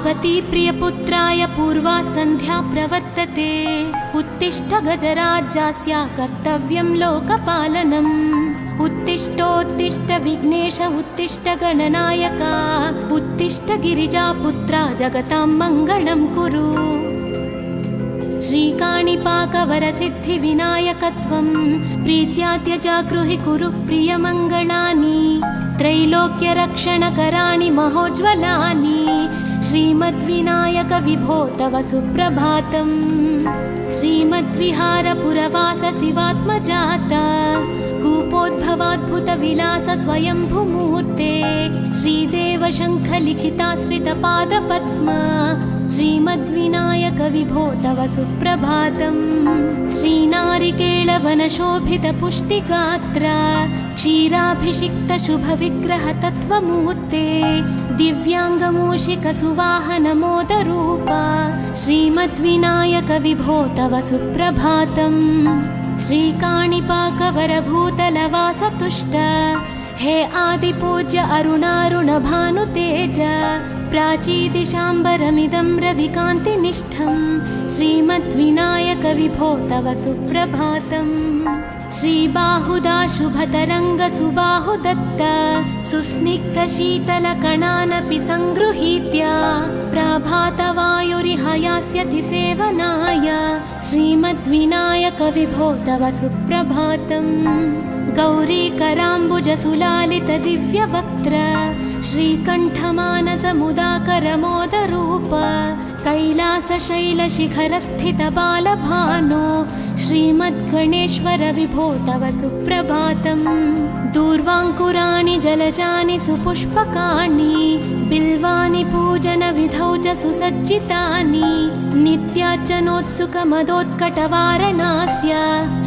पार्वती प्रियपुत्राय पूर्वा सन्ध्या प्रवर्तते। उत्तिष्ठ गजराज्यास्य कर्तव्यं लोकपालनम्। उत्तिष्ठोत्तिष्ठ विघ्नेश उत्तिष्ठ गणनायक। उत्तिष्ठ गिरिजापुत्रा जगतां मङ्गलं कुरु। श्रीकाणिपाकवरसिद्धिविनायकत्वं प्रीत्याद्य जागृहि कुरु प्रियमङ्गलानि। त्रैलोक्यरक्षणकराणि महोज्ज्वलानि। श्रीमद्विनायक विभो तव सुप्रभातम्। श्रीमद्विहारपुरवास शिवात्मजात कूपोद्भवाद्भुतविलास स्वयंभूमूर्ते। श्रीदेव शङ्खलिखिताश्रितपादपद्म। श्रीमद्विनायक विभो तव सुप्रभातम्। श्रीनारिकेळवनशोभितपुष्टिगात्र क्षीराभिषिक्त शुभविग्रह तत्त्वमूर्ते। दिव्याङ्गमूषिकसुवाहनमोदरूप श्रीमद्विनायक विभो तव सुप्रभातम्। श्रीकाणिपाकवरभूतलवासतुष्ट हे आदिपूज्य अरुणारुणभानुतेज। प्राचीदिशाम्बरमिदं रविकान्तिनिष्ठं श्रीमद्विनायक विभो तव सुप्रभातम्। श्रीबाहुदा शुभतरङ्गसुबाहुदत्त सुस्निग्धशीतलकणानपि सङ्गृहीत्य प्रभातवायुरिहयास्यति सेवनाय श्रीमद्विनायक विभो तव सुप्रभातम्। गौरीकराम्बुजसुलालित दिव्यवक्त्र श्रीकण्ठमानसमुदाकरमोदरूप कैलासशैलशिखरस्थितबालभानो श्रीमद्गणेश्वर विभो तव सुप्रभातम्। दूर्वाङ्कुराणि जलजानि सुपुष्पकाणि बिल्वानि पूजनविधौ च सुसज्जितानि। नित्यार्चनोत्सुकमदोत्कटवारणास्य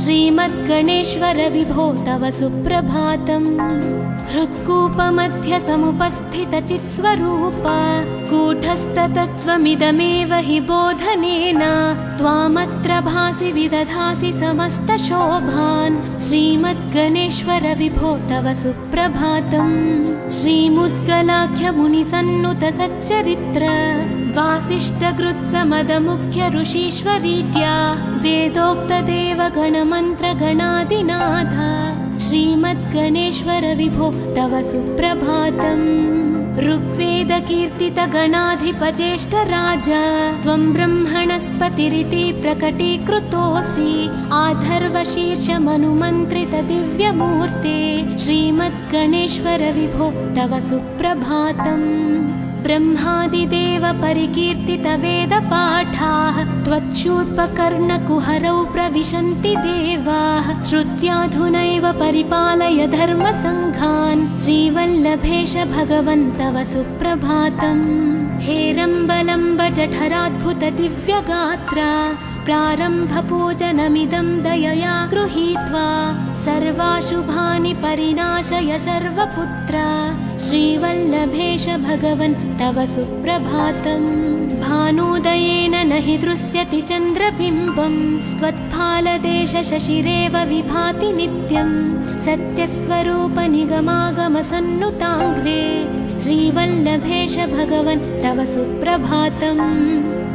श्रीमद्गणेश्वर विभो तव सुप्रभातम्। हृत्कूपमध्य समुपस्थितचित्स्वरूप कूटस्थतत्त्वमिदमेव हि बोधनेन त्वामत्र भासि विदधासि समस्तशोभान् श्रीमद्गणेश्वर विभो तव सुप्रभातम्। श्रीमुद्गलाख्यमुनिसन्नुत सच्चरित्र वासिष्ठकृत्समदमुख्य ऋषीश्वरीत्या वेदोक्तदेवगणमन्त्रगणादिनाथ श्रीमद्गणेश्वर विभो तव सुप्रभातम्। ऋग्वेदकीर्तितगणाधिपज्येष्ठराज त्वं ब्रह्मणस्पतिरिति प्रकटीकृतोऽसि। आधर्वशीर्षमनुमन्त्रित दिव्यमूर्ते श्रीमद्गणेश्वर विभो तव सुप्रभातम्। ब्रह्मादिदेव परिकीर्तित वेदपाठाः त्वच्छूर्पकर्णकुहरौ प्रविशन्ति देवाः। श्रुत्याधुनैव परिपालय धर्मसङ्घान् श्रीवल्लभेश भगवन् तव सुप्रभातम्। हेरम्बलम्ब जठराद्भुत दिव्यगात्र प्रारम्भपूजनमिदं दयया गृहीत्वा सर्वाशुभानि परिनाशय सर्वपुत्र श्रीवल्लभेश भगवन् तव सुप्रभातम्। भानुदयेन न हि दृश्यति चन्द्रबिम्बं त्वत्फालदेश शशिरेव विभाति नित्यं। सत्यस्वरूप निगमागमसन्नुताङ्घ्रे श्रीवल्लभेश भगवन् तव सुप्रभातम्।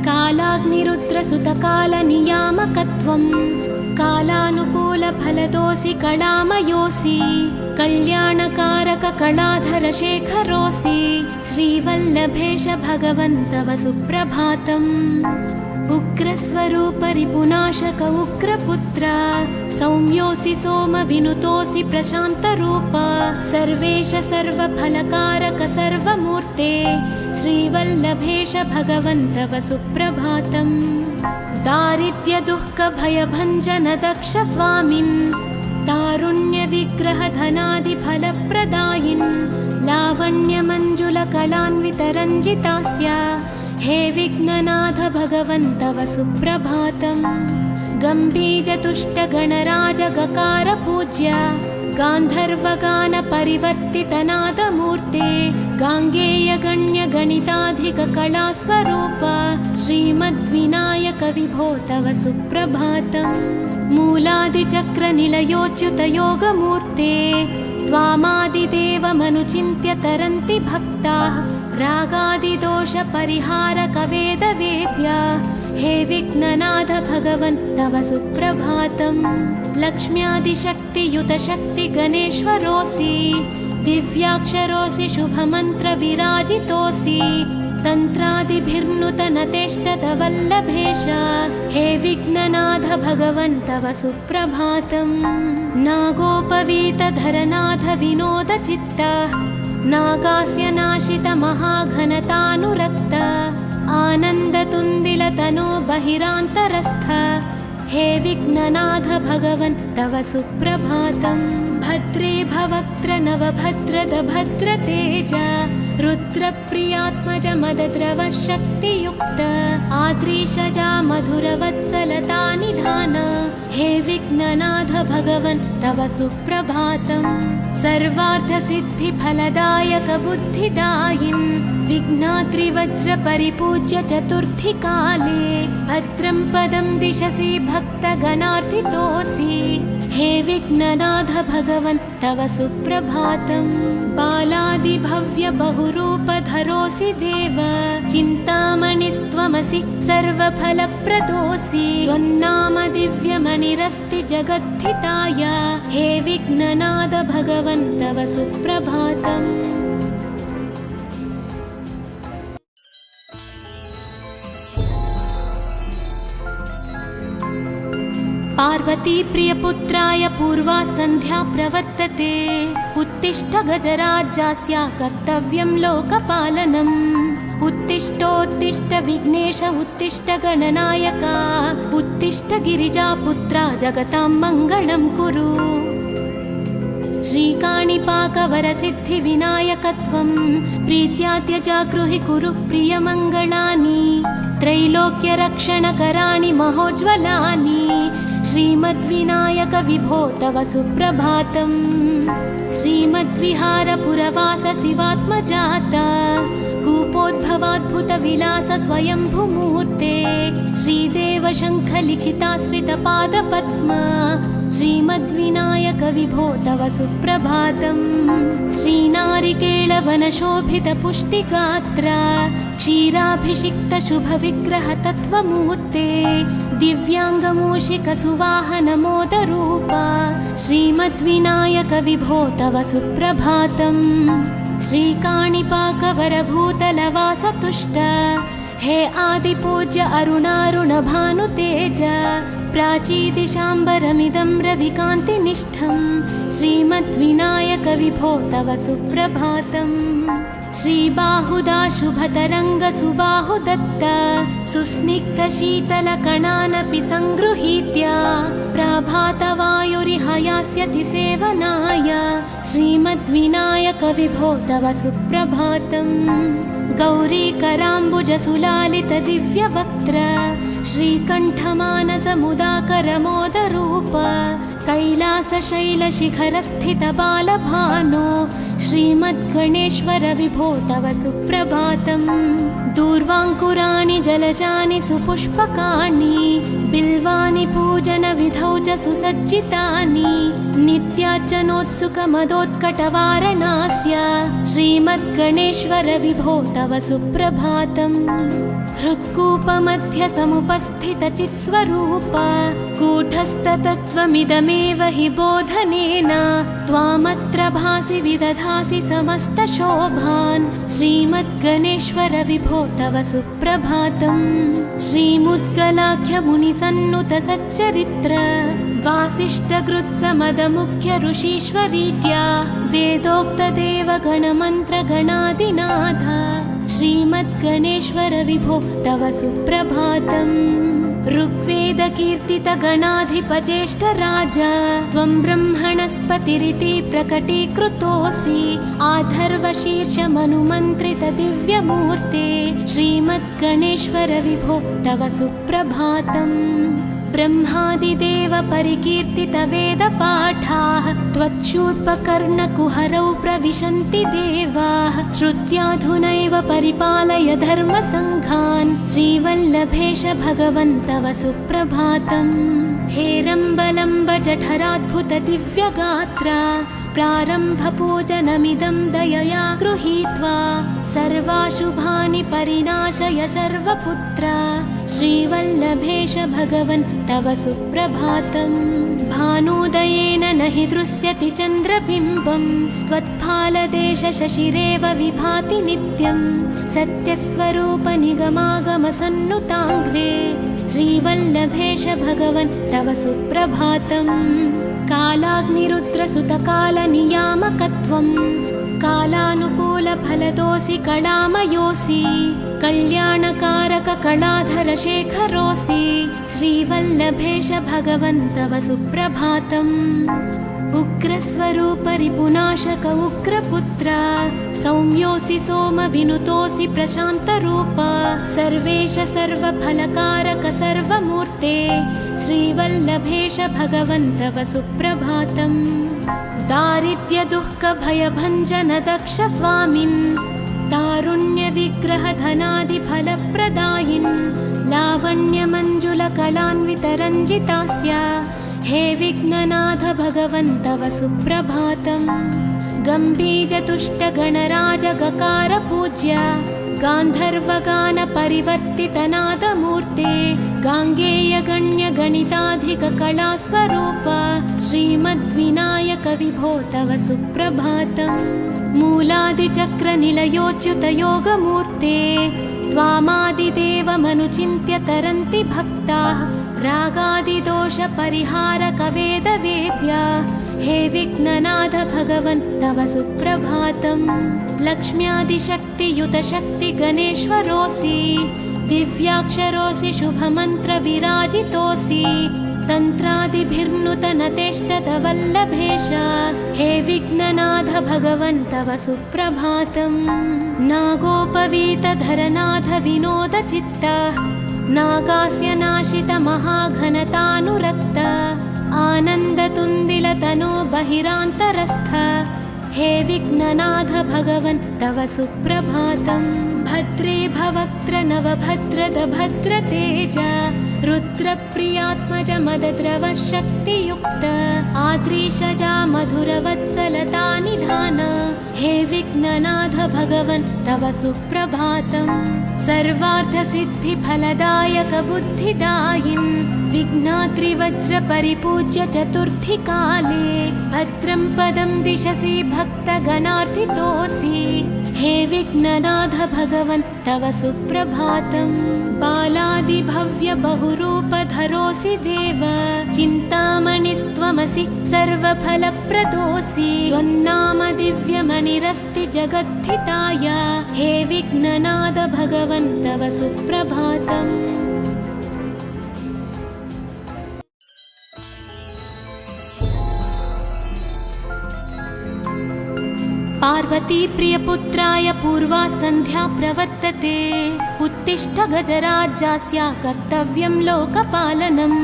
कालाग्निरुद्रसुतकालनियामकत्वं कालानुकूलफलदोऽसि कलामयोऽसि। कल्याणकारक कलाधर शेखरोऽसि श्रीवल्लभेश भगवन् तव सुप्रभातम्। उग्रस्वरूप रिपुनाशक उग्रपुत्र सौम्योऽसि सोमविनुतोऽसि प्रशान्तरूप सर्वेश सर्वफलकारक सर्वमूर्ते श्रीवल्लभेश भगवन् तव सुप्रभातम्। दारिद्र्यदुःखभयभञ्जन दक्ष स्वामिन् तारुण्यविग्रह धनादिफलप्रदायिन् लावण्यमञ्जुलकलान्वितरञ्जितास्य हे विघ्ननाथ भगवन् तव सुप्रभातम्। गम्भीजतुष्टगणराजगकार पूज्य गान्धर्वगानपरिवर्तितनादमूर्ते गाङ्गेयगण्यगणिताधिककलास्वरूप श्रीमद्विनायक विभो तव सुप्रभातम्। मूलादिचक्रनिलयोच्युतयोगमूर्ते त्वामादिदेवमनुचिन्त्य तरन्ति भक्ताः रागादिदोषपरिहारकवेदवेद्या हे विघ्ननाथ भगवन् तव सुप्रभातम्। लक्ष्म्यादिशक्तियुतशक्तिगणेश्वरोऽसि दिव्याक्षरोऽसि शुभमन्त्रविराजितोऽसि तन्त्रादिभिर्नुतनतेष्टतवल्लभेश हे विघ्ननाथ भगवन् तव सुप्रभातम्। नागोपवीतधरनाथ विनोदचित्त नागास्य नाशितमहाघनतानुरक्त आनन्दतुन्दिलतनो बहिरान्तरस्थ हे विघ्ननाथ भगवन् तव सुप्रभातम्। भद्रे भवक्त्र नवभद्रद भद्रतेज रुद्रप्रियात्मज मदद्रव शक्तियुक्त आद्रीशजा मधुरवत्सलता निधान हे विघ्ननाथ भगवन् तव सुप्रभातम्। सर्वार्थसिद्धिफलदायक बुद्धिदायिन् विघ्नाद्रिवज्रपरिपूज्य चतुर्थी काले भद्रं पदं दिशसि भक्तगणार्थितोऽसि हे विघ्ननाथ भगवन् तव सुप्रभातम्। बालादिभव्य बहुरूपधरोऽसि देव चिन्तामणिस्त्वमसि सर्वफलप्रदोऽसि त्वन्नाम दिव्यमणिरस्ति जगद्धिताय हे विघ्ननाथ भगवन् तव सुप्रभातम्। पार्वती प्रियपुत्राय पूर्वा सन्ध्या प्रवर्तते उत्तिष्ठ गजराज्यास्य कर्तव्यं लोकपालनम्। उत्तिष्ठोत्तिष्ठ विघ्नेश उत्तिष्ठ गणनायक उत्तिष्ठ गिरिजापुत्रा जगतां मङ्गलं कुरु। श्रीकाणिपाकवरसिद्धिविनायकत्वं प्रीत्याद्यजागृहि कुरु प्रियमङ्गलानि त्रैलोक्यरक्षणकराणि महोज्ज्वलानि श्रीमद्विनायक विभो तव सुप्रभातम्। श्रीमद्विहारपुरवास शिवात्मजात कूपोद्भवाद्भुतविलास स्वयंभुमूर्ते श्रीदेव शङ्खलिखिताश्रितपादपद्म श्रीमद्विनायक विभो तव सुप्रभातम्। श्रीनारिकेळवनशोभितपुष्टिगात्र क्षीराभिषिक्त शुभविग्रह तत्त्वमूर्ते दिव्याङ्गमूषिकसुवाहनमोदरूप श्रीमद्विनायक विभो तव सुप्रभातम्। श्रीकाणिपाकवरभूतलवासतुष्ट हे आदिपूज्य अरुणारुणभानुतेज प्राचीदिशाम्बरमिदं रविकान्तिनिष्ठं श्रीमद्विनायक विभो तव सुप्रभातम्। श्रीबाहुदा शुभतरङ्गसुबाहुदत्त सुस्निग्धशीतलकणानपि सङ्गृहीत्य प्रभातवायुरिहयास्यति सेवनाय श्रीमद्विनायक विभो तव सुप्रभातम्। गौरीकराम्बुजसुलालितदिव्यवक्त्र श्रीकण्ठमानसमुदाकरमोदरूप कैलासशैलशिखरस्थितबालभानो श्रीमद्गणेश्वर विभो तव सुप्रभातम्। दूर्वाङ्कुराणि जलजानि सुपुष्पकाणि बिल्वानि पूजनविधौ च सुसज्जितानि नित्यार्चनोत्सुकमदोत्कटवारणास्य श्रीमद्गणेश्वर विभो तव सुप्रभातम्। हृत्कूपमध्यसमुपस्थितचित्स्वरूप कूटस्थतत्त्वमिदमेव हि बोधनेन त्वामत्र भासि विदधासि समस्तशोभान् श्रीमद्गणेश्वर विभो तव सुप्रभातम्। श्रीमुद्गलाख्यमुनिसन्नुतसच्चरित्र वासिष्ठकृत्समदमुख्य ऋषीश्वरीत्या वेदोक्तदेवगणमन्त्रगणादिनाथ श्रीमद्गणेश्वर विभो तव सुप्रभातम्। ऋग्वेदकीर्तितगणाधिपज्येष्ठराज त्वं ब्रह्मणस्पतिरिति प्रकटीकृतोऽसि आधर्वशीर्षमनुमन्त्रितदिव्यमूर्ते श्रीमद्गणेश्वर विभो तव सुप्रभातम्। ब्रह्मादिदेव परिकीर्तितवेदपाठाः त्वच्छूर्पकर्णकुहरौ प्रविशन्ति देवाः श्रुत्याधुनैव परिपालय धर्मसङ्घान् श्रीवल्लभेश भगवन् तव सुप्रभातम्। हेरम्बलम्ब जठराद्भुत दिव्यगात्र प्रारम्भपूजनमिदं दयया गृहीत्वा सर्वाशुभानि परिनाशय सर्वपुत्र श्रीवल्लभेश भगवन् तव सुप्रभातम् भानुदयेन न हि दृश्यति चन्द्रबिम्बं त्वत्फालदेश शशिरेव विभाति नित्यं सत्यस्वरूप निगमागमसन्नुताङ्घ्रे श्रीवल्लभेश भगवन् तव सुप्रभातम् कालाग्निरुद्रसुतकालनियामकत्वं कालानुकूलफलदोऽसि कलामयोऽसि कल्याणकारक कलाधरशेखरोऽसि श्रीवल्लभेश भगवन् तव सुप्रभातम् उग्रस्वरूप रिपुनाशक उग्रपुत्र सौम्योऽसि सोमविनुतोऽसि प्रशान्तरूप सर्वेश सर्वफलकारक सर्वमूर्ते श्रीवल्लभेश भगवन् तव सुप्रभातम् दारिद्र्यदुःखभयभञ्जन दक्ष स्वामिन् तारुण्यविग्रहधनादिफलप्रदायिन् लावण्यमञ्जुलकलान्वितरञ्जितास्य हे विघ्ननाथ भगवन् तव सुप्रभातम् गम्भीजतुष्टगणराजगकार पूज्य गान्धर्वगानपरिवर्तितनादमूर्ते गाङ्गेयगण्यगणिताधिककलास्वरूप श्रीमद्विनायक विभो तव सुप्रभातम् मूलादिचक्रनिलयोच्युतयोगमूर्ते त्वामादिदेवमनुचिन्त्य तरन्ति भक्ताः रागादिदोषपरिहारक वेदवेद्या हे विघ्ननाथ भगवन् तव सुप्रभातम् लक्ष्म्यादिशक्तियुतशक्तिगणेश्वरोऽसि दिव्याक्षरोऽसि शुभमन्त्रविराजितोऽसि तन्त्रादिभिर्नुतनतेष्टतवल्लभेश हे विघ्ननाथ भगवन् तव सुप्रभातम् नागोपवीतधरनाथ विनोदचित्त नागास्य नाशित महाघनतानुरक्त आनन्दतुन्दिलतनो बहिरान्तरस्थ हे विघ्ननाथ भगवन् तव सुप्रभातम् भद्रे भवक्त्र नवभद्रद भद्रतेज रुद्रप्रियात्मज मदद्रव शक्तियुक्त आद्रीशजा मधुरवत्सलतानिधान हे विघ्ननाथ भगवन् तव सुप्रभातम् सर्वार्थसिद्धिफलदायक बुद्धिदायिन् विघ्नाद्रिवज्रपरिपूज्य चतुर्थीकाले भद्रं पदं दिशसि भक्तगणार्थितोऽसि हे विघ्ननाथ भगवन् तव सुप्रभातम् बालादिभव्य बहुरूपधरोऽसि देव चिन्तामणिस्त्वमसि सर्वफलप्रदोऽसि त्वन्नाम दिव्यमणिरस्ति जगद्धिताय हे विघ्ननाथ भगवन् तव सुप्रभातम् पार्वती प्रियपुत्राय पूर्वा सन्ध्या प्रवर्तते उत्तिष्ठ गजराज्यास्य कर्तव्यं लोकपालनम्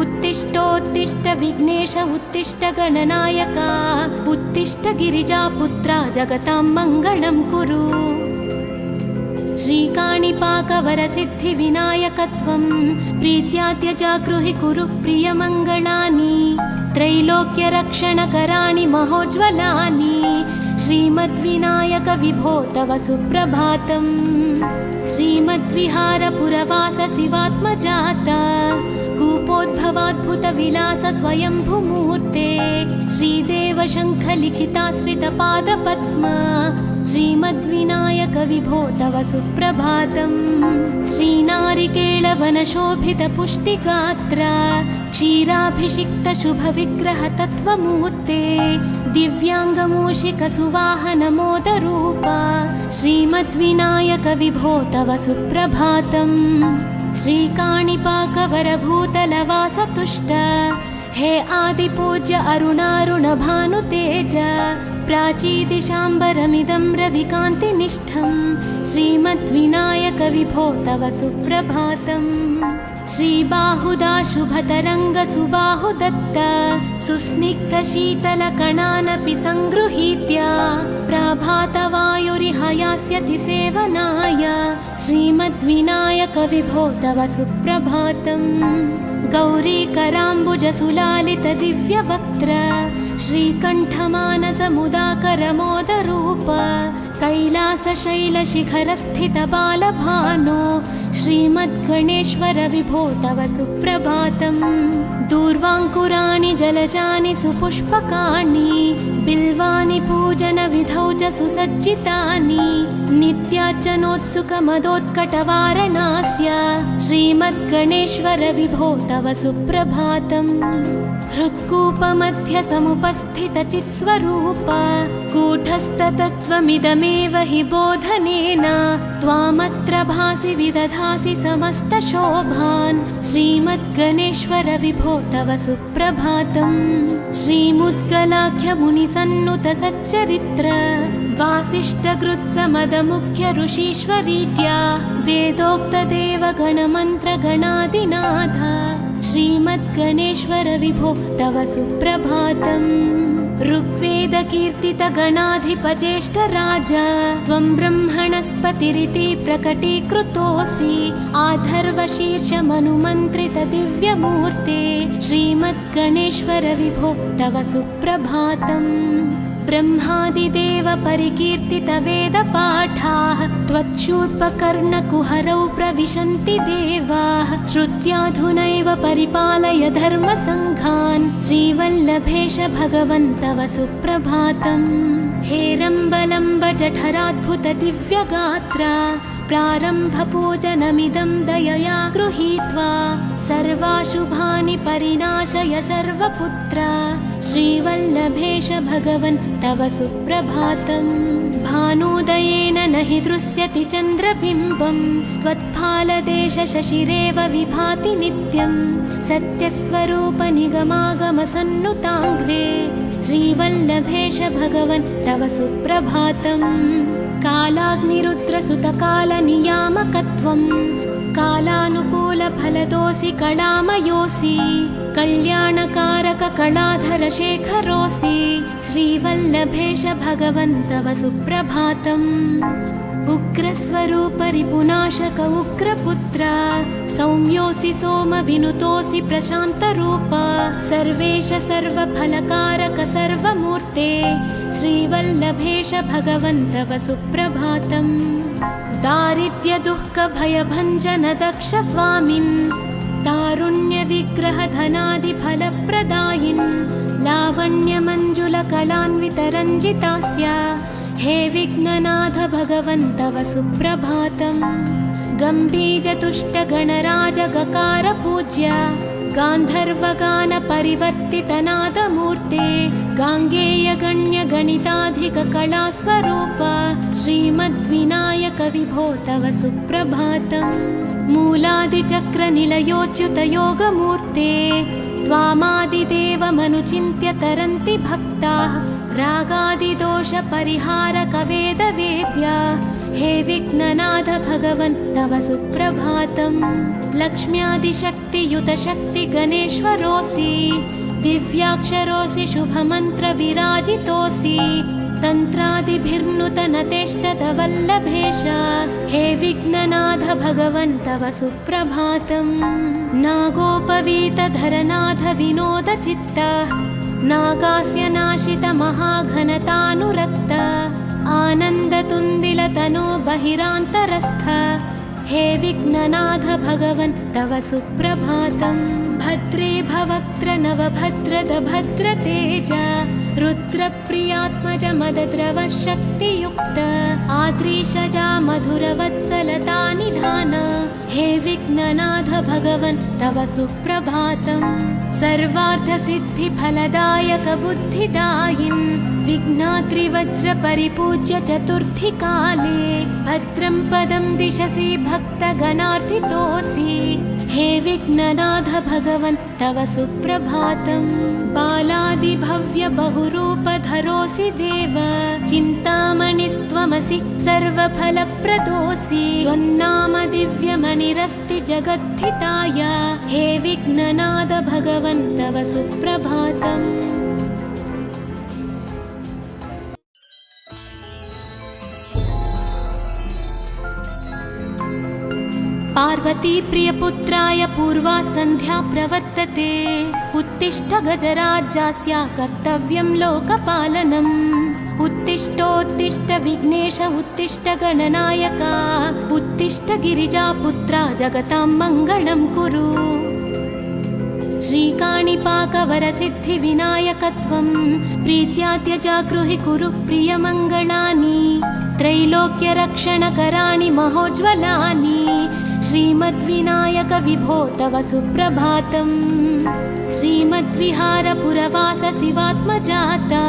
उत्तिष्ठोत्तिष्ठ विघ्नेश उत्तिष्ठ गणनायका उत्तिष्ठ गिरिजापुत्रा जगतां मङ्गलं कुरु श्रीकाणिपाकवरसिद्धिविनायकत्वं प्रीत्याद्यजागृहि कुरु प्रियमङ्गलानि त्रैलोक्यरक्षणकराणि महोज्ज्वलानि श्रीमद्विनायक विभो तव सुप्रभातम् श्रीमद्विहारपुरवास शिवात्मजाता कूपोद्भवाद्भुतविलास स्वयंभुमूर्ते श्रीदेव शङ्खलिखिताश्रितपादपद्मा श्रीमद्विनायक विभो तव सुप्रभातम् श्रीनारिकेळवनशोभितपुष्टिगात्र क्षीराभिषिक्त शुभविग्रह तत्त्वमूर्ते दिव्याङ्गमूषिकसुवाहनमोदरूप श्रीमद्विनायक विभो तव सुप्रभातम् श्रीकाणिपाकवरभूतलवासतुष्ट हे आदिपूज्य अरुणारुणभानुतेज प्राचीदिशाम्बरमिदं रविकान्तिनिष्ठं श्रीमद्विनायक विभो तव सुप्रभातम् श्रीबाहुदा शुभतरङ्ग सुबाहुदत्त सुस्निग्धशीतलकणानपि सङ्गृहीत्य प्रभातवायुरिहयास्यति सेवनाय श्रीमद्विनायक विभो तव सुप्रभातम् गौरीकराम्बुजसुलालितदिव्यवक्त्र श्रीकण्ठमानसमुदाकरमोदरूप कैलासशैलशिखरस्थितबालभानो श्रीमद्गणेश्वर विभो तव सुप्रभातम्। दूर्वाङ्कुराणि जलजानि सुपुष्पकाणि बिल्वानि पूजनविधौ च सुसज्जितानि नित्यार्चनोत्सुकमदोत्कटवारणास्य श्रीमद्गणेश्वर विभो तव सुप्रभातम्। हृत्कूपमध्य समुपस्थितचित्स्वरूप कूटस्थतत्त्वमिदमेव हि बोधनेन त्वामत्र भासि विदधासि समस्तशोभान् श्रीमद्गणेश्वर विभो तव सुप्रभातम्। श्रीमुद्गलाख्यमुनिसन्नुत सच्चरित्र वासिष्ठकृत्समदमुख्य ऋषीश्वरीत्या वेदोक्तदेवगणमन्त्रगणादिनाथ श्रीमद्गणेश्वर विभो तव सुप्रभातम्। ऋग्वेदकीर्तितगणाधिपज्येष्ठराज त्वं ब्रह्मणस्पतिरिति प्रकटीकृतोऽसि आधर्वशीर्षमनुमन्त्रितदिव्यमूर्ते श्रीमद्गणेश्वर विभो तव सुप्रभातम्। ब्रह्मादिदेव परिकीर्तितवेदपाठाः त्वच्छूर्पकर्णकुहरौ प्रविशन्ति देवाः श्रुत्याधुनैव परिपालय धर्मसङ्घान् श्रीवल्लभेश भगवन् तव सुप्रभातम्। हेरम्बलम्ब जठराद्भुत दिव्यगात्रा प्रारम्भपूजनमिदं दयया गृहीत्वा सर्वाशुभानि परिनाशय सर्वपुत्र श्रीवल्लभेश भगवन् तव सुप्रभातम्। भानुदयेन न हि दृश्यति चन्द्रबिम्बं त्वत्फालदेश शशिरेव विभाति नित्यं सत्यस्वरूप निगमागमसन्नुताङ्घ्रे श्रीवल्लभेश भगवन् तव सुप्रभातम्। कालाग्निरुद्रसुतकालनियामकत्वं कालानुकूलफलदोऽसि कलामयोऽसि कल्याणकारककलाधरशेखरोऽसि श्रीवल्लभेश भगवन् तव सुप्रभातम्। उग्रस्वरूप रिपुनाशक उग्रपुत्र सौम्योऽसि सोमविनुतोऽसि प्रशान्तरूप सर्वेश सर्वफलकारक सर्वमूर्ते श्रीवल्लभेश भगवन् तव सुप्रभातम्। दारिद्र्यदुःखभयभञ्जन दक्ष स्वामिन् तारुण्यविग्रहधनादिफलप्रदायिन् लावण्यमञ्जुलकलान्वितरञ्जितास्य हे विघ्ननाथ भगवन् तव सुप्रभातम्। गम्भीजतुष्टगणराजगकार पूज्य गान्धर्वगानपरिवर्तितनादमूर्ते गाङ्गेयगण्यगणिताधिककलास्वरूप श्रीमद्विनायक विभो तव सुप्रभातम्। मूलादिचक्रनिलयोच्युतयोगमूर्ते त्वामादिदेवमनुचिन्त्य तरन्ति भक्ताः रागादिदोषपरिहारकवेदवेद्या हे विघ्ननाथ भगवन् तव सुप्रभातम्। लक्ष्म्यादिशक्तियुतशक्तिगणेश्वरोऽसि दिव्याक्षरोऽसि शुभमन्त्रविराजितोऽसि तन्त्रादिभिर्नुतनतेष्टतवल्लभेश हे विघ्ननाथ भगवन् तव सुप्रभातम्। नागोपवीतधरनाथ विनोदचित्त नागास्य नाशित महाघनतानुरक्त आनन्दतुन्दिलतनो बहिरान्तरस्थ हे विघ्ननाथ भगवन् तव सुप्रभातम्। भद्रे भवक्त्र नवभद्रद भद्रतेज रुद्रप्रियात्मज मदद्रव शक्तियुक्त आद्रीशजा मधुरवत्सलता निधान हे विघ्ननाथ भगवन् तव सुप्रभातम्। सर्वार्थसिद्धिफलदायक बुद्धिदायिन् विघ्नाद्रिवज्रपरिपूज्य चतुर्थी काले भद्रं पदं दिशसि भक्तगणार्थितोऽसि हे विघ्ननाथ भगवन् तव सुप्रभातम्। बालादिभव्य बहुरूपधरोऽसि देव चिन्तामणिस्त्वमसि सर्वफलप्रदोऽसि त्वन्नाम दिव्यमणिरस्ति जगद्धिताय हे विघ्ननाथ भगवन् तव सुप्रभातम्। पार्वती प्रियपुत्राय पूर्वा सन्ध्या प्रवर्तते उत्तिष्ठ गजराज्यास्य कर्तव्यं लोकपालनम्। उत्तिष्ठोत्तिष्ठ विघ्नेश उत्तिष्ठ गणनायका उत्तिष्ठ गिरिजापुत्रा जगतां मङ्गलं कुरु। श्रीकाणिपाकवरसिद्धिविनायकत्वं प्रीत्याद्यजागृहि कुरु प्रियमङ्गलानि त्रैलोक्यरक्षणकराणि महोज्ज्वलानि श्रीमद्विनायक विभो तव सुप्रभातम्। श्रीमद्विहारपुरवास शिवात्मजाता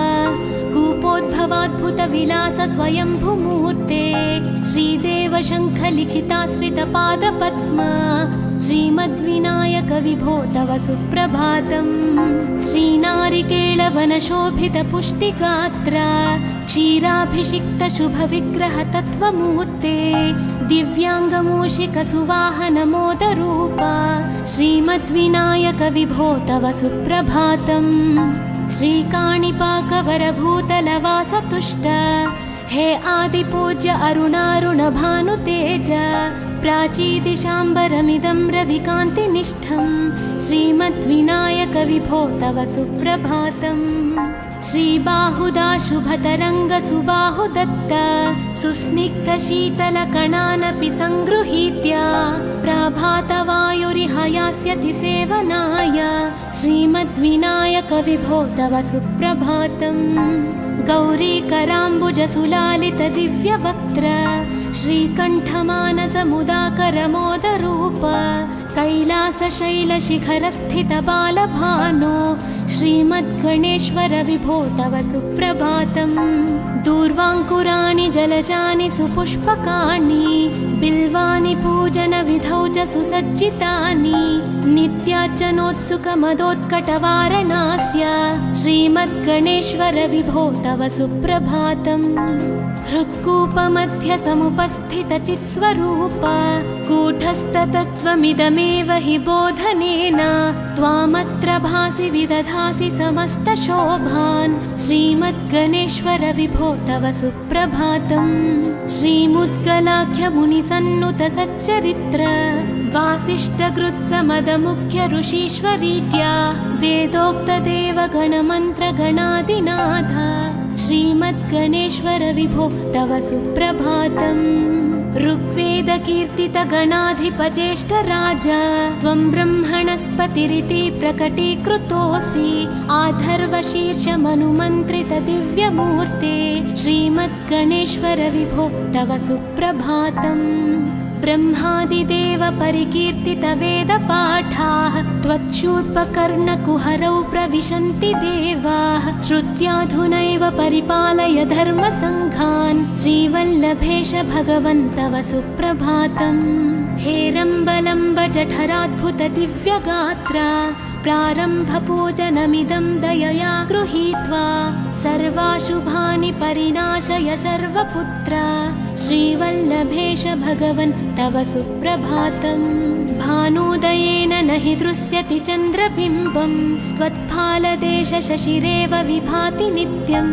कूपोद्भवाद्भुतविलास स्वयंभुमूर्ते श्रीदेव शङ्खलिखिताश्रितपादपद्मा श्रीमद्विनायक विभो तव सुप्रभातम्। श्रीनारिकेळवनशोभितपुष्टिगात्रा क्षीराभिषिक्तशुभविग्रह तत्त्वमूर्ते दिव्याङ्गमूषिकसुवाहनमोदरूपा श्रीमद्विनायक विभो तव सुप्रभातम्। श्रीकाणिपाकवरभूतलवासतुष्ट हे आदिपूज्य अरुणारुणभानुतेज प्राचीदिशाम्बरमिदं रविकान्तिनिष्ठं श्रीमद्विनायक विभो तव सुप्रभातम्। श्रीबाहुदा शुभतरङ्गसुबाहुदत्त सुस्निग्धशीतलकणानपि सङ्गृहीत्य प्रभातवायुरिहयास्यति सेवनाय श्रीमद्विनायक विभो तव सुप्रभातम्। गौरीकराम्बुजसुलालितदिव्यवक्त्र श्रीकण्ठमानसमुदाकरमोदरूप कैलासशैलशिखरस्थितबालभानो श्रीमद्गणेश्वर विभो तव सुप्रभातम्। दूर्वाङ्कुराणि जलजानि सुपुष्पकाणि बिल्वानि पूजनविधौ च सुसज्जितानि नित्यार्चनोत्सुकमदोत्कटवारणास्य श्रीमद्गणेश्वर विभो तव सुप्रभातम्। हृत्कूपमध्यसमुपस्थितचित्स्वरूप कूटस्थतत्त्वमिदमेव हि बोधनेन त्वामत्र भासि विदधासि समस्तशोभान् श्रीमद्गणेश्वर विभो तव सुप्रभातम्। श्रीमुद्गलाख्यमुनिसन्नुत सच्चरित्र वासिष्ठकृत्समदमुख्य ऋषीश्वरीत्या वेदोक्तदेवगणमन्त्रगणादिनाथ श्रीमद्गणेश्वर विभो तव सुप्रभातम्। ऋग्वेदकीर्तितगणाधिपज्येष्ठराज त्वं ब्रह्मणस्पतिरिति प्रकटीकृतोऽसि आधर्वशीर्षमनुमन्त्रितदिव्यमूर्ते श्रीमद्गणेश्वर विभो तव सुप्रभातम्। ब्रह्मादिदेव परिकीर्तितवेदपाठाः त्वच्छूर्पकर्णकुहरौ प्रविशन्ति देवाः श्रुत्याधुनैव परिपालय धर्मसङ्घान् श्रीवल्लभेश भगवन् तव सुप्रभातम्। हेरम्बलम्ब जठराद्भुत दिव्यगात्रा प्रारम्भपूजनमिदं दयया गृहीत्वा सर्वाशुभानि परिनाशय सर्वपुत्रा श्रीवल्लभेश भगवन् तव सुप्रभातम्। भानुदयेन न हि दृश्यति चन्द्रबिम्बं त्वत्फालदेश शशिरेव विभाति नित्यं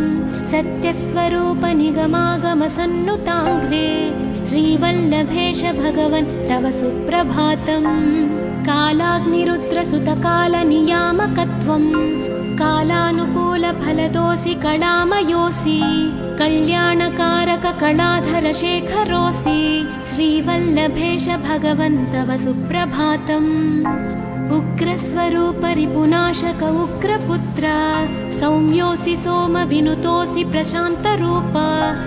सत्यस्वरूप निगमागमसन्नुताङ्घ्रे श्रीवल्लभेश भगवन् तव सुप्रभातम्। कालाग्निरुद्रसुतकालनियामकत्वं कालानुकूलफलदोऽसि कलामयोऽसि कल्याणकारक कलाधर शेखरोऽसि श्रीवल्लभेश भगवन् तव सुप्रभातम्। उग्रस्वरूप रिपुनाशक उग्रपुत्र सौम्योऽसि सोमविनुतोऽसि प्रशान्तरूप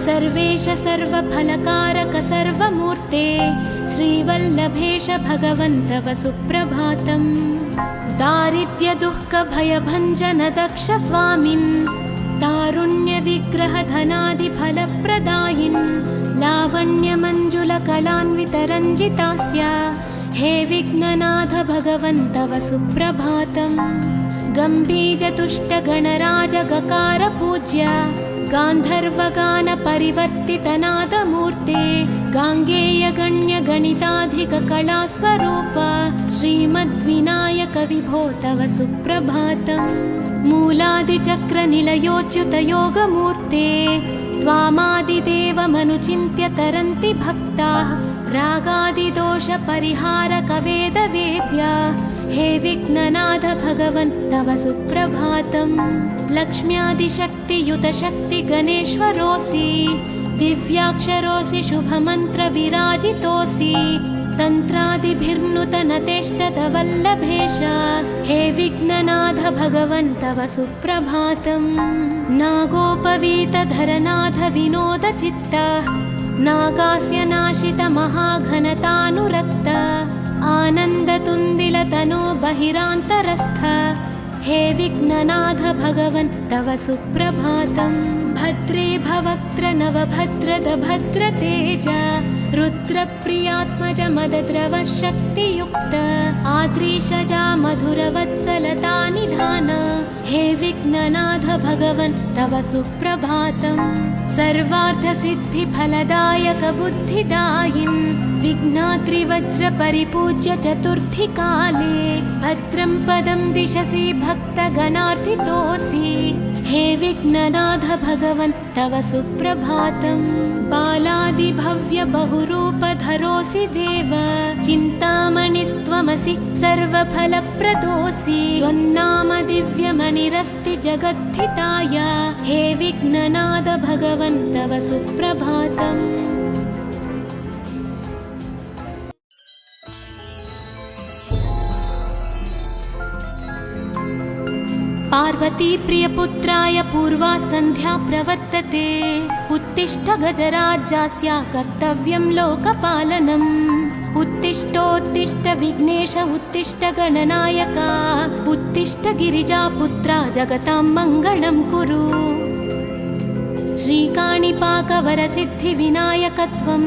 सर्वेश सर्वफलकारक सर्वमूर्ते श्रीवल्लभेश भगवन् तव सुप्रभातम्। दारिद्र्यदुःखभयभञ्जन दक्ष स्वामिन् तारुण्यविग्रहधनादिफलप्रदायिन् लावण्यमञ्जुलकलान्वितरञ्जितास्य हे विघ्ननाथ भगवन् तव सुप्रभातम्। गम्भीजतुष्टगणराजगकार गान्धर्वगानपरिवर्तितनादमूर्ते गाङ्गेयगण्यगणिताधिककलास्वरूप श्रीमद्विनायक विभो तव सुप्रभातम्। मूलादिचक्रनिलयोच्युतयोगमूर्ते त्वामादिदेवमनुचिन्त्य तरन्ति भक्ताः रागादिदोषपरिहारकवेदवेद्या हे विघ्ननाथ भगवन् तव सुप्रभातम्। लक्ष्म्यादिशक्तियुत शक्ति गणेश्वरोऽसि, दिव्याक्षरोऽसि शुभमन्त्र विराजितोऽसि, तन्त्रादिभिर्नुतनतेष्टतवल्लभेश, हे विघ्ननाथ भगवन् तव सुप्रभातम्। नागोपवीतधरनाथ विनोदचित्त, नागास्य नाशित महाघनतानुरक्त, आनन्दतुन्दिलतनो बहिरान्तरस्थ, हे विघ्ननाथ भगवन् तव सुप्रभातम्। भद्रे भवक्त्र नवभद्रद भद्रतेज, रुद्रप्रियात्मज मदद्रव शक्तियुक्त, आद्रीशजा मधुरवत्सलता निधान, हे विघ्ननाथ भगवन् तव सुप्रभातम्। सर्वार्थसिद्धिफलदायक बुद्धिदायिन्, विघ्नाद्रिवज्रपरिपूज्य चतुर्थी काले, भद्रं पदं दिशसि भक्तगणार्थितोऽसि, हे विघ्ननाथ भगवन् तव सुप्रभातम्। बालादिभव्य बहुरूपधरोऽसि देव, चिन्तामणिस्त्वमसि सर्वफलप्रदोऽसि, त्वन्नाम दिव्यमणिरस्ति जगद्धिताय, हे विघ्ननाथ भगवन् तव सुप्रभातम्। पार्वती प्रियपुत्राय पूर्वा सन्ध्या प्रवर्तते, उत्तिष्ठ गजराज्यास्य कर्तव्यं लोकपालनम्। उत्तिष्ठोत्तिष्ठ विघ्नेश उत्तिष्ठ गणनायका, उत्तिष्ठ गिरिजापुत्रा जगतां मङ्गलं कुरु। श्रीकाणिपाकवरसिद्धिविनायकत्वं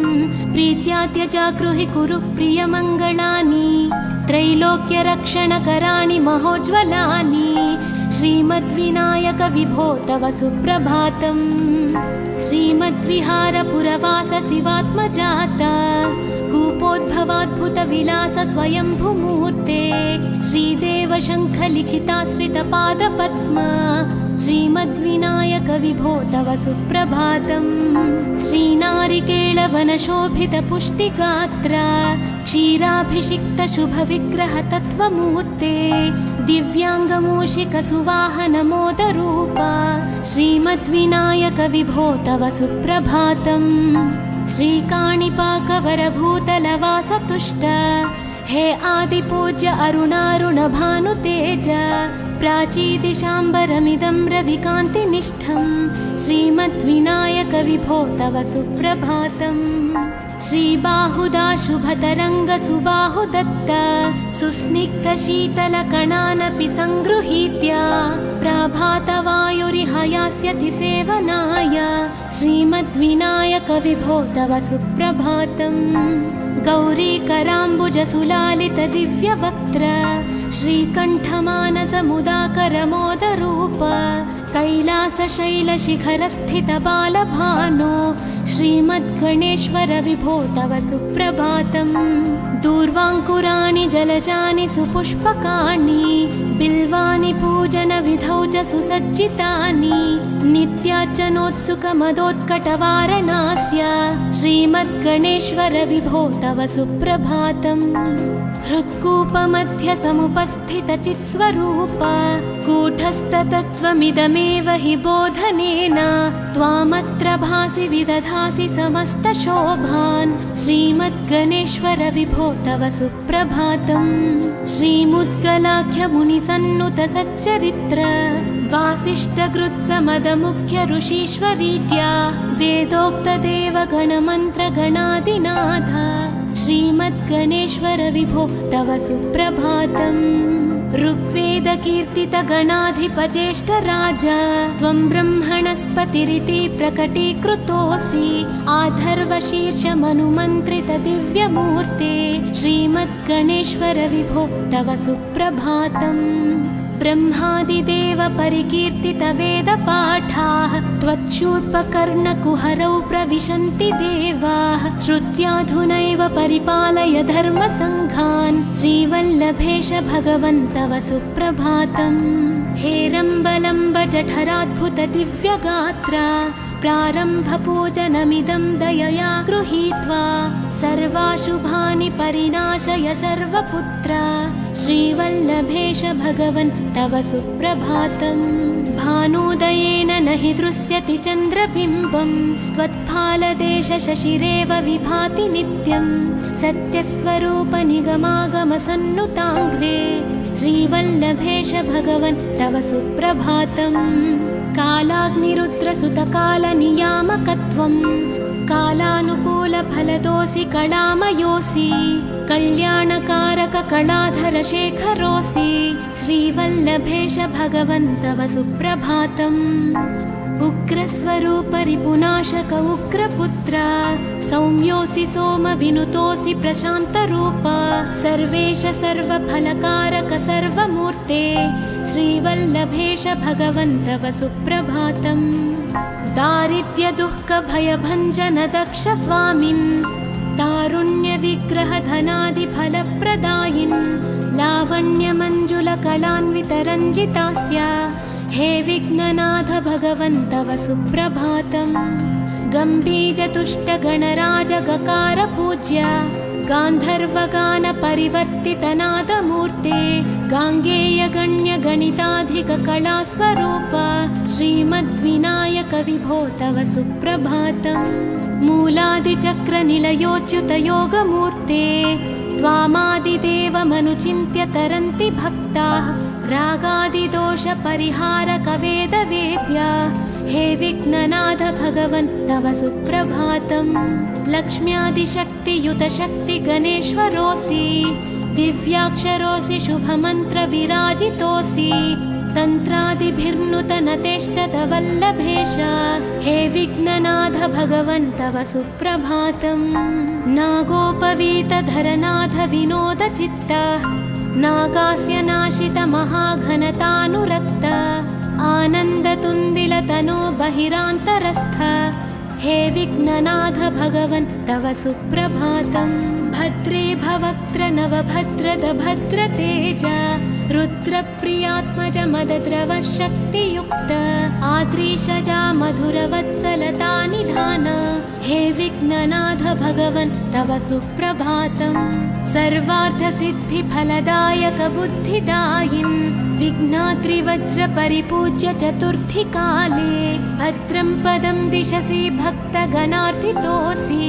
प्रीत्यात्यजागृहि कुरु प्रियमङ्गलानि, त्रैलोक्यरक्षणकराणि महोज्ज्वलानि, श्रीमद्विनायक विभो तव सुप्रभातम्। श्रीमद्विहारपुरवास शिवात्मजाता, कूपोद्भवाद्भुतविलास स्वयंभुमूर्ते, श्रीदेव शङ्खलिखिताश्रितपादपद्मा, श्रीमद्विनायक विभो तव सुप्रभातम्। श्रीनारिकेळवनशोभितपुष्टिगात्र, क्षीराभिषिक्तशुभविग्रहतत्त्वमूर्ते, दिव्याङ्गमूषिकसुवाहनमोदरूपा, श्रीमद्विनायक विभो तव सुप्रभातम्। श्रीकाणिपाकवरभूतलवासतुष्ट, हे आदिपूज्य अरुणारुणभानुतेज, प्राचीदिशाम्बरमिदं रविकान्तिनिष्ठं, श्रीमद्विनायक विभो तव सुप्रभातम्। श्रीबाहुदा शुभतरङ्गसुबाहुदत्त, सुस्निग्धशीतलकणानपि सङ्गृहीत्य, प्राभातवायुरिह यास्यति सेवनाय, श्रीमद्विनायक विभो तव सुप्रभातम्। गौरीकराम्बुजसुलालितदिव्यवक्त्र, श्रीकण्ठमानसमुदाकरमोदरूप, कैलासशैलशिखरस्थितबालभानो, श्रीमद्गणेश्वर विभो तव सुप्रभातम्। दूर्वाङ्कुराणि जलजानि सुपुष्पकाणि, बिल्वानि पूजनविधौ च सुसज्जितानि, नित्यार्चनोत्सुकमदोत्कटवारणास्य, श्रीमद्गणेश्वर विभो तव सुप्रभातम्। हृत्कूपमध्य समुपस्थितचित्स्वरूप, कूटस्थतत्त्वमिदमेव हि बोधनेन, त्वामत्र भासि विदधासि समस्तशोभान्, श्रीमद्गणेश्वर विभो तव सुप्रभातम्। श्रीमुद्गलाख्यमुनिसन्नुतसच्चरित्र, वासिष्ठकृत्समदमुख्य ऋषीश्वरीत्या, वेदोक्तदेवगणमन्त्रगणादिनाथ, श्रीमद्गणेश्वर विभो तव सुप्रभातम्। ऋग्वेदकीर्तितगणाधिपज्येष्ठराज, त्वं ब्रह्मणस्पतिरिति प्रकटीकृतोऽसि, आधर्वशीर्षमनुमन्त्रितदिव्यमूर्ते, श्रीमद्गणेश्वर विभो तव सुप्रभातम्। ब्रह्मादिदेव परिकीर्तितवेदपाठाः, त्वच्छूर्पकर्णकुहरौ प्रविशन्ति देवाः, श्रुत्याधुनैव परिपालय धर्मसङ्घान्, श्रीवल्लभेश भगवन् तव सुप्रभातम्। हेरम्बलम्ब जठराद्भुतदिव्यगात्र, प्रारम्भपूजनमिदं दयया गृहीत्वा, सर्वाशुभानि परिनाशय सर्वपुत्र श्रीवल्लभेश भगवन् तव सुप्रभातम् भानुदयेन न हि दृश्यति चन्द्रबिम्बम् त्वत्फालदेश शशिरेव विभाति नित्यम् सत्यस्वरूप निगमागमसन्नुताङ्घ्रे श्रीवल्लभेश भगवन् तव सुप्रभातम् कालाग्निरुद्रसुतकालनियामकत्वम् कालानुकूलफलदोऽसि कलामयोऽसि कल्याणकारक कलाधर शेखरोऽसि श्रीवल्लभेश भगवन् तव सुप्रभातम् उग्रस्वरूप रिपुनाशक उग्रपुत्र सौम्योऽसि सोमविनुतोऽसि प्रशान्तरूप सर्वेश सर्वफलकारक सर्वमूर्ते श्रीवल्लभेश भगवन् तव सुप्रभातम् दारिद्र्यदुःखभयभञ्जन दक्ष स्वामिन् तारुण्यविग्रह धनादिफलप्रदायिन् लावण्यमञ्जुलकलान्वितरञ्जितास्य हे विघ्ननाथ भगवन् तव सुप्रभातम् गम्भीजतुष्टगणराजगकार पूज्य गान्धर्वगान परिवर्तितनादमूर्ते गाङ्गेयगण्यगणिताधिककलास्वरूप श्रीमद्विनायक विभो तव सुप्रभातम् मूलादिचक्रनिलयोच्युतयोगमूर्ते त्वामादिदेवमनुचिन्त्य तरन्ति भक्ताः रागादिदोषपरिहारक वेदवेद्या हे विघ्ननाथ भगवन् तव सुप्रभातम् लक्ष्म्यादिशक्तियुत शक्ति गणेश्वरोऽसि दिव्याक्षरोऽसि शुभमन्त्र विराजितोऽसि तन्त्रादिभिर्नुतनतेष्टत वल्लभेश हे विघ्ननाथ भगवन् तव सुप्रभातम् नागोपवीतधरनाथ विनोद चित्त नागास्य नाशित महाघनतानुरक्त आनन्दतुन्दिलतनो बहिरान्तरस्थ हे विघ्ननाथ भगवन् तव सुप्रभातम् भद्रे भवक्त्र नवभद्रद भद्रतेज रुद्रप्रियात्मज मदद्रव शक्तियुक्त आद्रीशजा मधुरवत्सलता निधान हे विघ्ननाथ भगवन् तव सुप्रभातम् सर्वार्थसिद्धिफलदायक बुद्धिदायिन् विघ्नाद्रिवज्र परिपूज्य चतुर्थी काले भद्रं पदं दिशसि भक्तगणार्थितोऽसि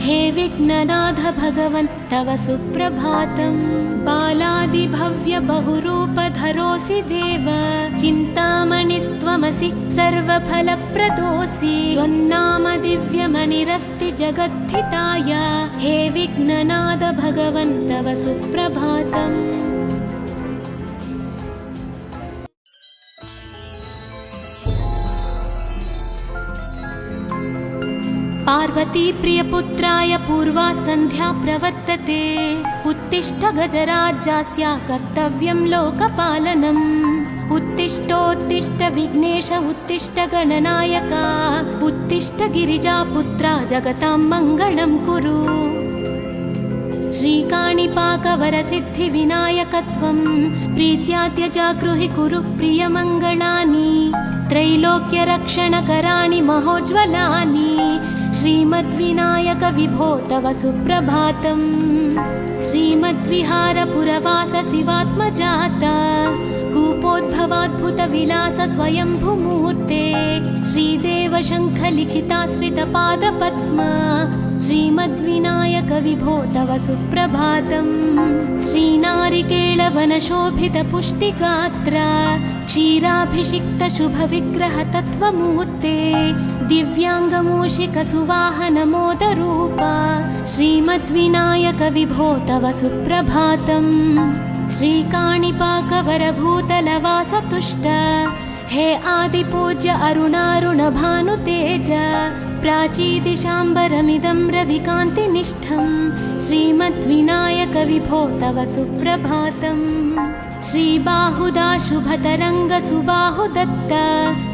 हे विघ्ननाथ भगवन् तव सुप्रभातम् बालादिभव्य बहुरूपधरोऽसि देव चिन्तामणिस्त्वमसि सर्वफलप्रदोऽसि त्वन्नाम दिव्यमणिरस्ति जगद्धिताय हे विघ्ननाथ भगवन् तव सुप्रभातम् पार्वती प्रियपुत्राय पूर्वा सन्ध्या प्रवर्तते उत्तिष्ठ गजराज्यस्य कर्तव्यं लोकपालनम् उत्तिष्ठोत्तिष्ठ विघ्नेश उत्तिष्ठ गणनायक उत्तिष्ठ गिरिजापुत्रा जगतां मङ्गलं कुरु श्रीकाणिपाकवरसिद्धिविनायकत्वं प्रीत्याद्य जागृहि कुरु प्रियमङ्गलानि त्रैलोक्यरक्षणकराणि महोज्ज्वलानि श्रीमद्विनायक विभो तव सुप्रभातम् श्रीमद्विहारपुरवास शिवात्मजात कूपोद्भवाद्भुतविलास स्वयंभूमूर्ते श्रीदेव शङ्खलिखिताश्रितपादपद्म श्रीमद्विनायक विभो तव सुप्रभातम् श्रीनारिकेळवनशोभितपुष्टिगात्र क्षीराभिषिक्त शुभविग्रह तत्त्वमूर्ते दिव्याङ्गमूषिकसुवाहनमोदरूप श्रीमद्विनायक विभो तव सुप्रभातम् श्रीकाणिपाकवरभूतलवासतुष्ट हे आदिपूज्य अरुणारुणभानुतेज प्राचीदिशाम्बरमिदं रविकान्तिनिष्ठं श्रीमद्विनायक विभो तव सुप्रभातम् श्रीबाहुदा शुभतरङ्गसुबाहुदत्त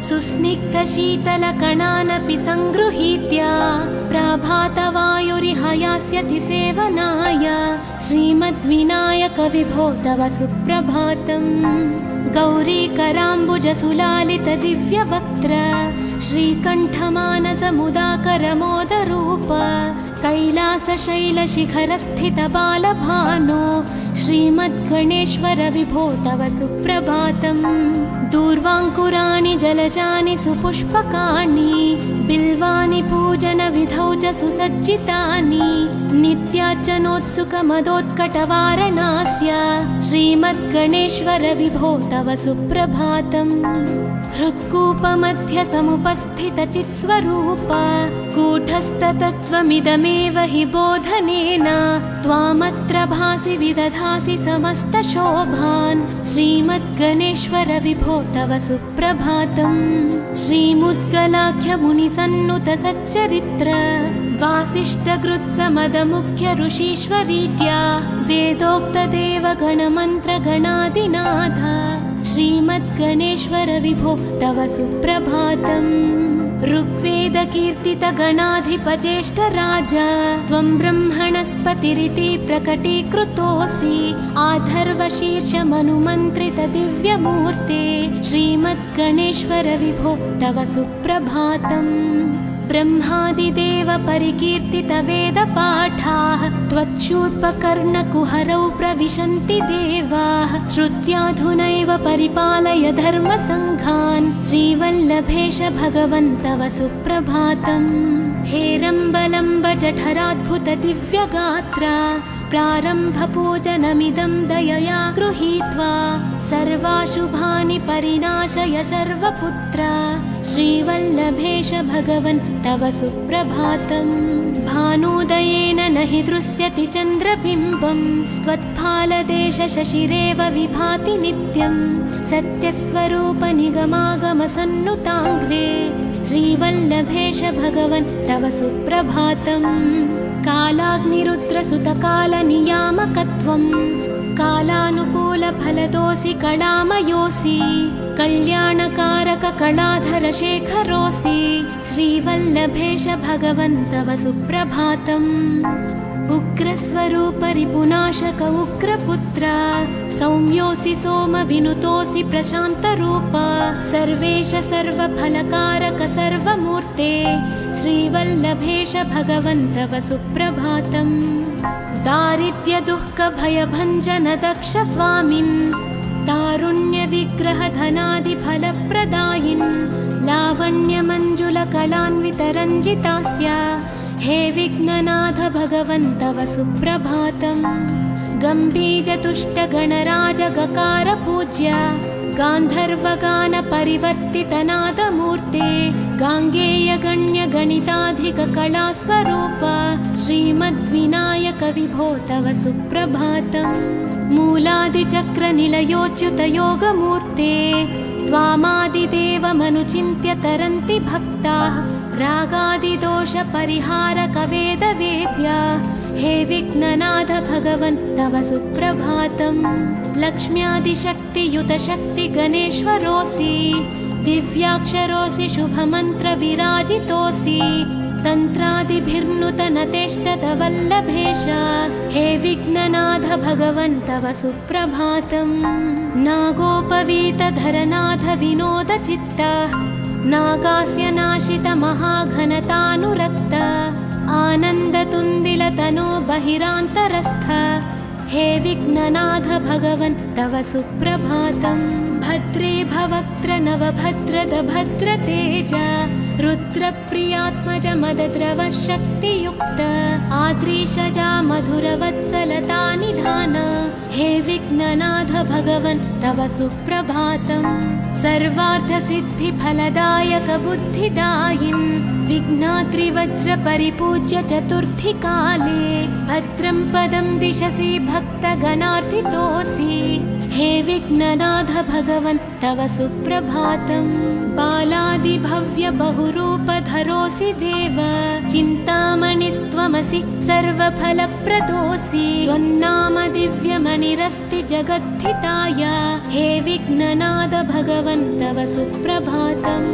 सुस्निग्धशीतलकणानपि सङ्गृहीत्य प्रभातवायुरिहयास्यति सेवनाय श्रीमद्विनायक विभो तव सुप्रभातम् गौरीकराम्बुजसुलालित दिव्यवक्त्र श्रीकण्ठमानसमुदाकरमोदरूप कैलासशैलशिखरस्थितबालभानो श्रीमद्गणेश्वर विभो तव सुप्रभातम्। दूर्वाङ्कुराणि जलजानि सुपुष्पकाणि बिल्वानि पूजनविधौ च सुसज्जितानि नित्यार्चनोत्सुकमदोत्कटवारणास्य श्रीमद्गणेश्वर विभो तव सुप्रभातम्। हृत्कूपमध्य समुपस्थितचित्स्वरूप कूटस्थतत्त्वमिदमेव हि बोधनेन त्वामत्र भासि विदधासि समस्तशोभान् श्रीमद्गणेश्वर विभो तव सुप्रभातम्। श्रीमुद्गलाख्यमुनिसन्नुत सच्चरित्र वासिष्ठकृत्समदमुख्य ऋषीश्वरीत्या वेदोक्तदेवगणमन्त्रगणादिनाथ श्रीमद्गणेश्वर विभो तव सुप्रभातम्। ऋग्वेदकीर्तितगणाधिपज्येष्ठराज त्वं ब्रह्मणस्पतिरिति प्रकटीकृतोऽसि आधर्वशीर्षमनुमन्त्रितदिव्यमूर्ते श्रीमद्गणेश्वर विभो तव सुप्रभातम्। ब्रह्मादिदेव परिकीर्तितवेदपाठाः त्वच्छूर्पकर्णकुहरौ प्रविशन्ति देवाः श्रुत्याधुनैव परिपालय धर्मसङ्घान् श्रीवल्लभेश भगवन् तव सुप्रभातम्। हेरम्बलम्ब जठराद्भुत दिव्यगात्रा प्रारम्भपूजनमिदं दयया गृहीत्वा सर्वाशुभानि परिनाशय सर्वपुत्र श्रीवल्लभेश भगवन् तव सुप्रभातम्। भानुदयेन न हि दृश्यति चन्द्रबिम्बं त्वत्फालदेशशशिरेव विभाति नित्यं सत्यस्वरूप निगमागमसन्नुताङ्घ्रे श्रीवल्लभेश भगवन् तव सुप्रभातम्। कालाग्निरुद्रसुतकालनियामकत्वं कालानुकूलफलदोऽसि कलामयोऽसि कल्याणकारककलाधरशेखरोऽसि श्रीवल्लभेश भगवन् तव सुप्रभातम्। उग्रस्वरूप रिपुनाशक उग्रपुत्र सौम्योऽसि सोमविनुतोऽसि प्रशान्तरूप सर्वेश सर्वफलकारक सर्वमूर्ते श्रीवल्लभेश भगवन् तव सुप्रभातम्। दारिद्र्यदुःखभयभञ्जन दक्ष स्वामिन् तारुण्यविग्रहधनादिफलप्रदायिन् लावण्यमञ्जुलकलान्वितरञ्जितास्य हे विघ्ननाथ भगवन् तव सुप्रभातम्। गम्भीजतुष्टगणराजगकार पूज्य गान्धर्वगानपरिवर्तितनादमूर्ते गाङ्गेयगण्यगणिताधिककलास्वरूप श्रीमद्विनायक विभो तव सुप्रभातम्। मूलादिचक्रनिलयोच्युतयोगमूर्ते त्वामादिदेवमनुचिन्त्य तरन्ति भक्ताः रागादिदोषपरिहारकवेदवेद्या हे विघ्ननाथ भगवन् तव सुप्रभातम्। लक्ष्म्यादिशक्तियुतशक्तिगणेश्वरोऽसि दिव्याक्षरोऽसि शुभमन्त्रविराजितोऽसि तन्त्रादिभिर्नुतनतेष्टतवल्लभेश हे विघ्ननाथ भगवन् तव सुप्रभातम्। नागोपवीतधरनाथ विनोदचित्त नागास्य नाशित महाघनतानुरक्त आनन्दतुन्दिलतनो बहिरान्तरस्थ हे विघ्ननाथ भगवन् तव सुप्रभातम्। भद्रे भवक्त्र नवभद्रद भद्रतेज रुद्रप्रियात्मज मदद्रव शक्तियुक्त आद्रीशजा मधुरवत्सलता निधान हे विघ्ननाथ भगवन् तव सुप्रभातम्। सर्वार्थसिद्धिफलदायक बुद्धिदायिन् विघ्नाद्रिवज्रपरिपूज्य चतुर्थीकाले भद्रं पदं दिशसि भक्तगणार्थितोऽसि हे विघ्ननाथ भगवन् तव सुप्रभातम्। बालादिभव्य बहुरूपधरोऽसि देव चिन्तामणिस्त्वमसि सर्वफलप्रदोऽसि त्वन्नाम दिव्यमणिरस्ति जगद्धिताय हे विघ्ननाथ भगवन् तव सुप्रभातम्।